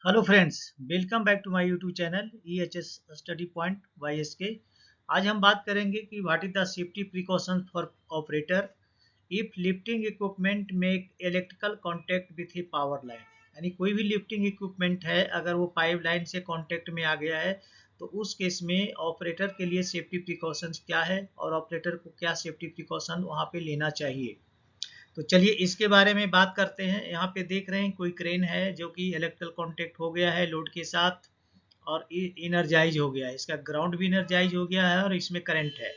Hello friends, welcome back to my YouTube channel EHS study point YSK। आज हम बात करेंगे कि what is the safety precaution for operator if lifting equipment make electrical contact with a power line. यानी कोई भी lifting equipment है, अगर वो पाइप लाइन से कांटेक्ट में आ गया है तो उस केस में ऑपरेटर के लिए सेफ्टी प्रिकॉशंस क्या है और ऑपरेटर को क्या सेफ्टी प्रिकॉशन वहाँ पे लेना चाहिए। तो चलिए इसके बारे में बात करते हैं। यहाँ पे देख रहे हैं कोई क्रेन है जो कि इलेक्ट्रिकल कांटेक्ट हो गया है लोड के साथ और इनर्जाइज हो गया है। इसका ग्राउंड भी इनर्जाइज हो गया है और इसमें करंट है।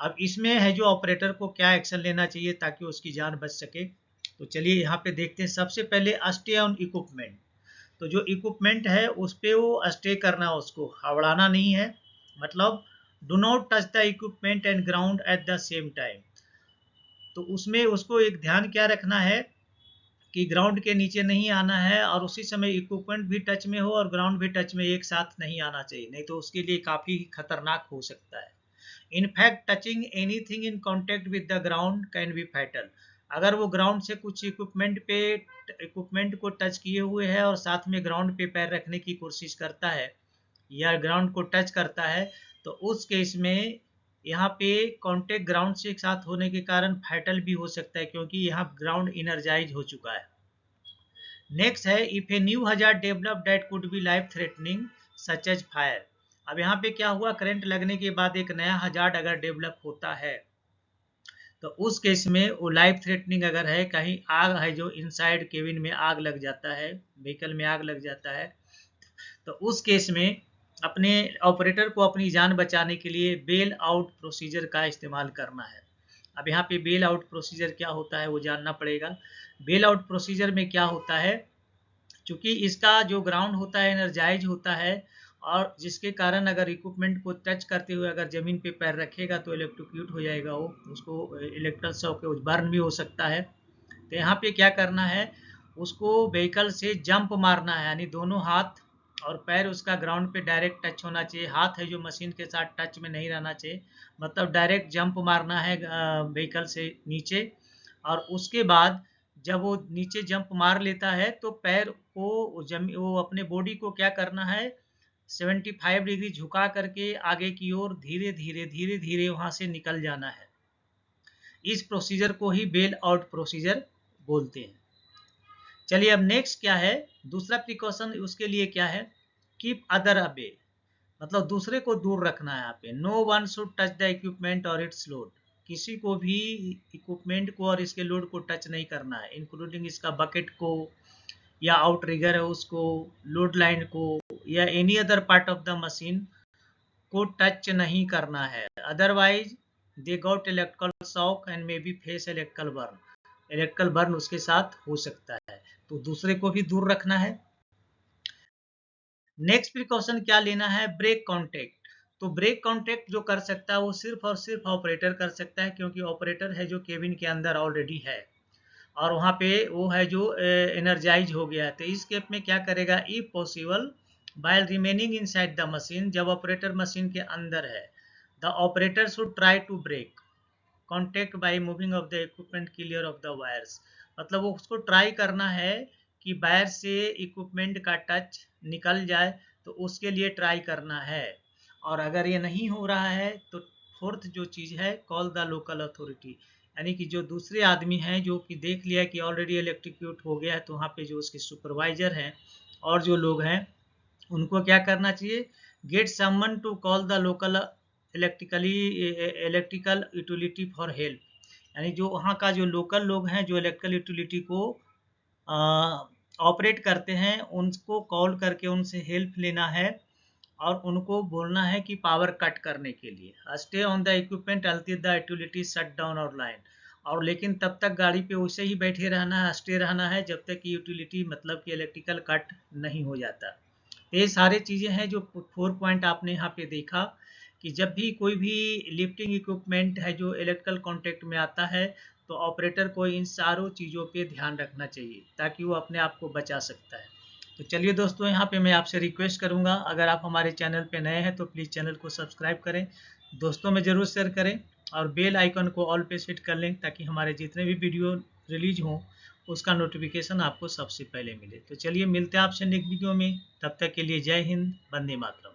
अब इसमें है जो ऑपरेटर को क्या एक्शन लेना चाहिए ताकि उसकी जान बच सके। तो चलिए यहाँ पे देखते हैं। सबसे पहले स्टे ऑन इक्विपमेंट। तो जो इक्विपमेंट है उस पर वो स्टे करना, उसको हवड़ाना नहीं है। मतलब do not touch the equipment and ground at the same time. तो उसमें उसको एक ध्यान क्या रखना है कि ग्राउंड के नीचे नहीं आना है और उसी समय इक्विपमेंट भी टच में हो और ग्राउंड भी टच में एक साथ नहीं आना चाहिए, नहीं तो उसके लिए काफ़ी खतरनाक हो सकता है। In fact touching anything in contact with the ground can be fatal. अगर वो ग्राउंड से कुछ इक्विपमेंट को टच किए हुए है और साथ में ग्राउंड पे पैर रखने की कोशिश करता है या ग्राउंड को टच करता है तो उस केस में यहाँ पे कांटेक्ट ग्राउंड से एक साथ होने के कारण फैटल भी हो सकता है, क्योंकि यहाँ ग्राउंड इनर्जाइज हो चुका है। नेक्स्ट है if a new hazard develop that could be life threatening such as fire. अब यहाँ पे क्या हुआ, करंट लगने के बाद एक नया हजार्ड अगर डेवलप होता है तो उस केस में वो लाइफ थ्रेटनिंग अगर है, कहीं आग है जो इनसाइड केबिन में आग लग जाता है, व्हीकल में आग लग जाता है, तो उस केस में अपने ऑपरेटर को अपनी जान बचाने के लिए बेल आउट प्रोसीजर का इस्तेमाल करना है। अब यहाँ पे बेल आउट प्रोसीजर क्या होता है वो जानना पड़ेगा। बेल आउट प्रोसीजर में क्या होता है, चूंकि इसका जो ग्राउंड होता है एनर्जाइज होता है और जिसके कारण अगर इक्विपमेंट को टच करते हुए अगर जमीन पे पैर रखेगा तो इलेक्ट्रोक्यूट हो जाएगा, वो उसको इलेक्ट्रिकल शॉक बर्न भी हो सकता है। तो यहाँ पे क्या करना है, उसको व्हीकल से जंप मारना है, यानी दोनों हाथ और पैर उसका ग्राउंड पे डायरेक्ट टच होना चाहिए। हाथ है जो मशीन के साथ टच में नहीं रहना चाहिए, मतलब डायरेक्ट जंप मारना है व्हीकल से नीचे। और उसके बाद जब वो नीचे जंप मार लेता है तो पैर को वो अपने बॉडी को क्या करना है, 75 डिग्री झुका करके आगे की ओर धीरे धीरे धीरे धीरे वहां से निकल जाना है। इस प्रोसीजर को ही बेल आउट प्रोसीजर बोलते हैं। चलिए अब नेक्स्ट क्या है, दूसरा प्रिकॉशन उसके लिए क्या है, कीप अदर अवे। मतलब दूसरे को दूर रखना है। यहाँ पे no one should touch the equipment और इट्स लोड। किसी को भी इक्विपमेंट को और इसके लोड को टच नहीं करना है, इंक्लूडिंग इसका बकेट को या आउट रिगर है उसको, लोड लाइन को या any other part of the machine को टच नहीं करना है। Otherwise they got electrical shock and may be face electrical burn. Electrical burn उसके साथ हो सकता है, तो दूसरे को भी दूर रखना है। नेक्स्ट प्रिकॉशन क्या लेना है, ब्रेक कांटेक्ट। तो ब्रेक कांटेक्ट जो कर सकता है वो सिर्फ और सिर्फ ऑपरेटर कर सकता है, क्योंकि ऑपरेटर है जो केबिन के अंदर ऑलरेडी है और वहाँ पे वो है जो एनर्जाइज हो गया है। तो इस केस में क्या करेगा, if possible while remaining inside the machine, जब ऑपरेटर मशीन के अंदर है, the operator should try to break contact by moving of the equipment clear of the wires। मतलब वो उसको ट्राई करना है कि वायर से इक्विपमेंट का टच निकल जाए, तो उसके लिए ट्राई करना है। और अगर ये नहीं हो रहा है तो फोर्थ जो चीज़ है, कॉल द लोकल अथॉरिटी। यानी कि जो दूसरे आदमी हैं जो कि देख लिया कि ऑलरेडी इलेक्ट्रिक्यूट हो गया है, तो वहाँ पे जो उसके सुपरवाइजर हैं और जो लोग हैं उनको क्या करना चाहिए, get someone to call the local electrical utility for help. यानी जो वहाँ का जो लोकल लोग हैं जो इलेक्ट्रिकल यूटिलिटी को ऑपरेट करते हैं, उनको कॉल करके उनसे हेल्प लेना है और उनको बोलना है कि पावर कट करने के लिए stay on the equipment अल्टिल the utility shut down और लाइन। और लेकिन तब तक गाड़ी पे वैसे ही बैठे रहना है, स्टे रहना है जब तक कि यूटिलिटी मतलब कि इलेक्ट्रिकल कट नहीं हो जाता। ये सारे चीज़ें हैं जो 4 पॉइंट आपने यहाँ पे देखा कि जब भी कोई भी लिफ्टिंग इक्विपमेंट है जो इलेक्ट्रिकल कांटेक्ट में आता है तो ऑपरेटर को इन सारों चीज़ों पे ध्यान रखना चाहिए ताकि वो अपने आप को बचा सकता है। तो चलिए दोस्तों, यहाँ पे मैं आपसे रिक्वेस्ट करूँगा, अगर आप हमारे चैनल पे नए हैं तो प्लीज़ चैनल को सब्सक्राइब करें, दोस्तों में ज़रूर शेयर करें और बेल आइकन को ऑल पे सेट कर लें ताकि हमारे जितने भी वीडियो रिलीज हों उसका नोटिफिकेशन आपको सबसे पहले मिले। तो चलिए मिलते हैं आपसे नेक्स्ट वीडियो में, तब तक के लिए जय हिंद, वंदे मातरम।